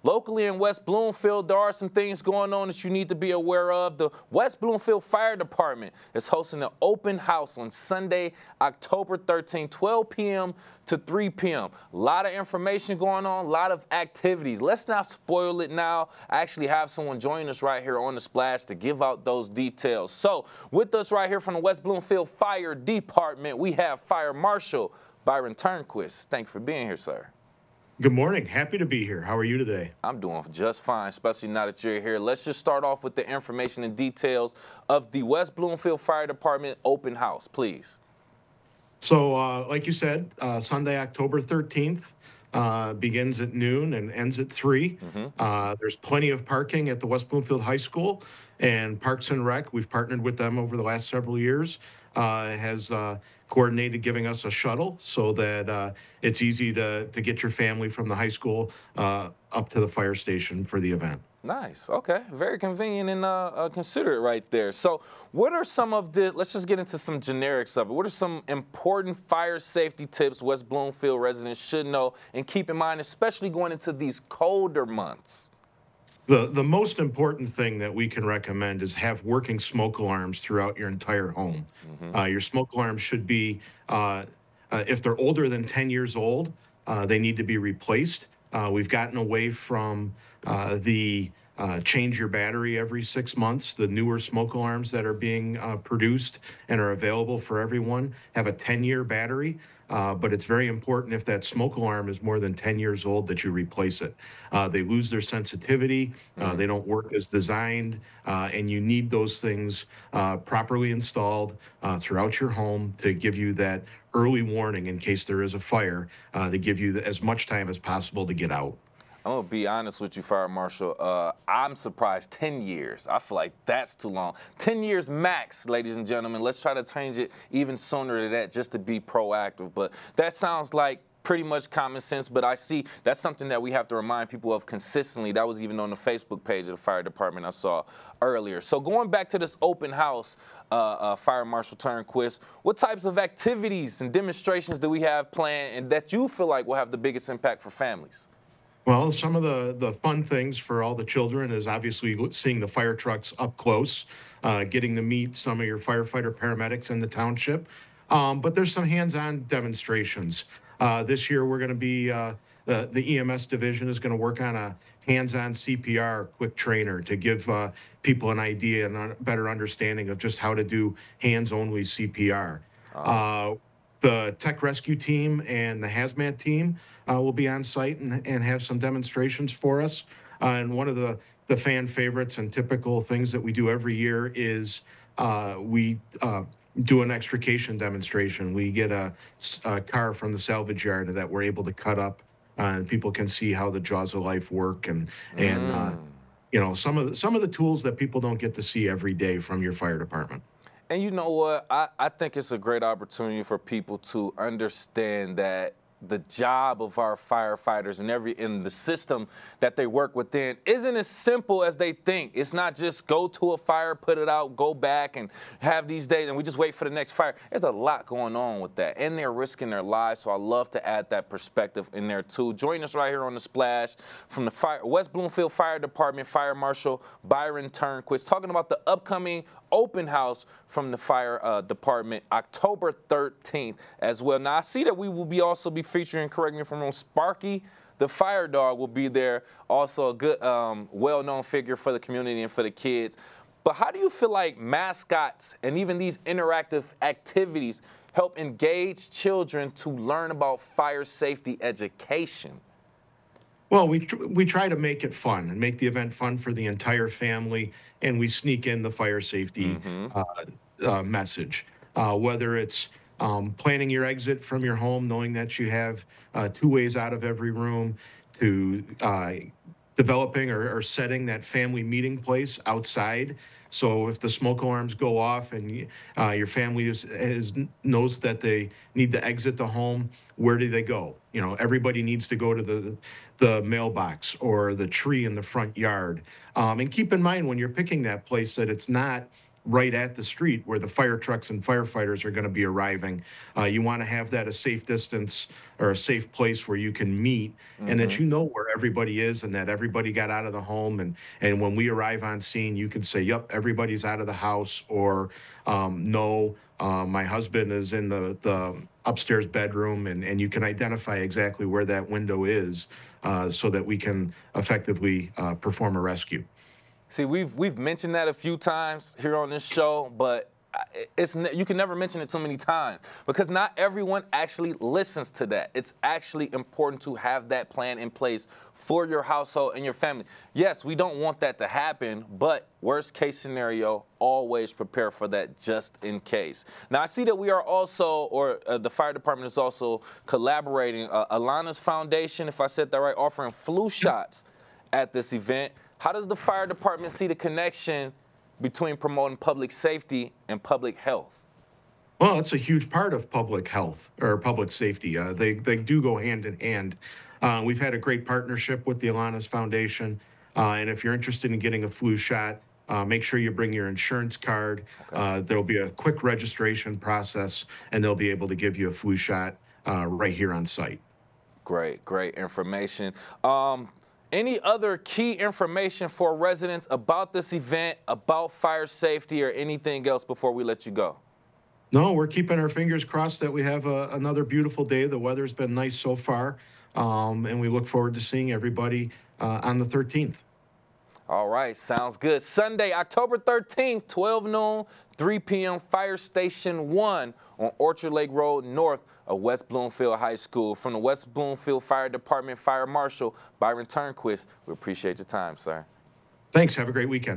Locally in West Bloomfield, there are some things going on that you need to be aware of. The West Bloomfield Fire Department is hosting an open house on Sunday, October 13, 12 p.m. to 3 p.m. A lot of information going on, a lot of activities. Let's not spoil it now. I actually have someone join us right here on the splash to give out those details. So with us right here from the West Bloomfield Fire Department, we have Fire Marshal Byron Turnquist. Thank you for being here, sir. Good morning. Happy to be here. How are you today? I'm doing just fine, especially now that you're here. Let's just start off with the information and details of the West Bloomfield Fire Department open house, please. So, like you said, Sunday, October 13th, begins at noon and ends at 3. There's plenty of parking at the West Bloomfield High School, and Parks and Rec, we've partnered with them over the last several years, has coordinated giving us a shuttle so that it's easy to get your family from the high school up to the fire station for the event. Nice. Okay. Very convenient and considerate right there. So what are some of the, let's just get into some generics of it. What are some important fire safety tips West Bloomfield residents should know and keep in mind, especially going into these colder months? The most important thing that we can recommend is have working smoke alarms throughout your entire home. Your smoke alarms should be, if they're older than 10 years old, they need to be replaced. We've gotten away from the change your battery every 6 months. The newer smoke alarms that are being produced and are available for everyone have a 10-year battery. But it's very important if that smoke alarm is more than 10 years old that you replace it. They lose their sensitivity, they don't work as designed, and you need those things properly installed throughout your home to give you that early warning in case there is a fire, to give you as much time as possible to get out. I'm going to be honest with you, Fire Marshal. I'm surprised 10 years. I feel like that's too long. 10 years max, ladies and gentlemen. Let's try to change it even sooner than that just to be proactive. But that sounds like pretty much common sense, but I see that's something that we have to remind people of consistently. That was even on the Facebook page of the fire department I saw earlier. So going back to this open house, Fire Marshal Turnquist, what types of activities and demonstrations do we have planned and that you feel like will have the biggest impact for families? Well, some of the fun things for all the children is obviously seeing the fire trucks up close, getting to meet some of your firefighter paramedics in the township. But there's some hands-on demonstrations. This year, we're going to be, the EMS division is going to work on a hands-on CPR quick trainer to give people an idea and a better understanding of just how to do hands-only CPR. The tech rescue team and the hazmat team will be on site and have some demonstrations for us. And one of the fan favorites and typical things that we do every year is we do an extrication demonstration. We get a car from the salvage yard that we're able to cut up, and people can see how the jaws of life work and you know, some of the tools that people don't get to see every day from your fire department. And you know what? I think it's a great opportunity for people to understand that the job of our firefighters and in the system that they work within isn't as simple as they think. It's not just go to a fire, put it out, go back and have these days and we just wait for the next fire. There's a lot going on with that and they're risking their lives. So I love to add that perspective in there too. Join us right here on the splash from the West Bloomfield Fire Department, Fire Marshal Byron Turnquist, talking about the upcoming open house from the fire department October 13th as well. Now I see that we will also be featuring, correct me if I'm wrong, Sparky the fire dog will be there, also a good well-known figure for the community and for the kids. But how do you feel like mascots and even these interactive activities help engage children to learn about fire safety education? Well, we try to make it fun and make the event fun for the entire family, and we sneak in the fire safety message. Whether it's planning your exit from your home, knowing that you have 2 ways out of every room, to developing or setting that family meeting place outside. So if the smoke alarms go off and your family knows that they need to exit the home, where do they go? You know, everybody needs to go to the mailbox or the tree in the front yard. And keep in mind when you're picking that place that it's not right at the street where the fire trucks and firefighters are going to be arriving. You want to have that a safe distance or a safe place where you can meet, and that you know where everybody is and that everybody got out of the home. And when we arrive on scene, you can say, yep, everybody's out of the house, or no, my husband is in the upstairs bedroom, and you can identify exactly where that window is so that we can effectively perform a rescue. See, we've mentioned that a few times here on this show, but you can never mention it too many times because not everyone actually listens to that. It's actually important to have that plan in place for your household and your family. Yes, we don't want that to happen, but worst case scenario, always prepare for that just in case. Now, I see that we are also, or the fire department is also collaborating. Alana's Foundation, if I said that right, offering flu shots at this event. How does the fire department see the connection between promoting public safety and public health? Well, it's a huge part of public health or public safety. They do go hand in hand. We've had a great partnership with the Alana's Foundation. And if you're interested in getting a flu shot, make sure you bring your insurance card. Okay. There'll be a quick registration process, and they'll be able to give you a flu shot right here on site. Great, great information. Any other key information for residents about this event, about fire safety, or anything else before we let you go? No, we're keeping our fingers crossed that we have another beautiful day. The weather's been nice so far, and we look forward to seeing everybody on the 13th. All right, sounds good. Sunday, October 13th, 12 noon, 3 p.m., Fire Station 1 on Orchard Lake Road North of West Bloomfield High School. From the West Bloomfield Fire Department Fire Marshal, Byron Turnquist, we appreciate your time, sir. Thanks. Have a great weekend.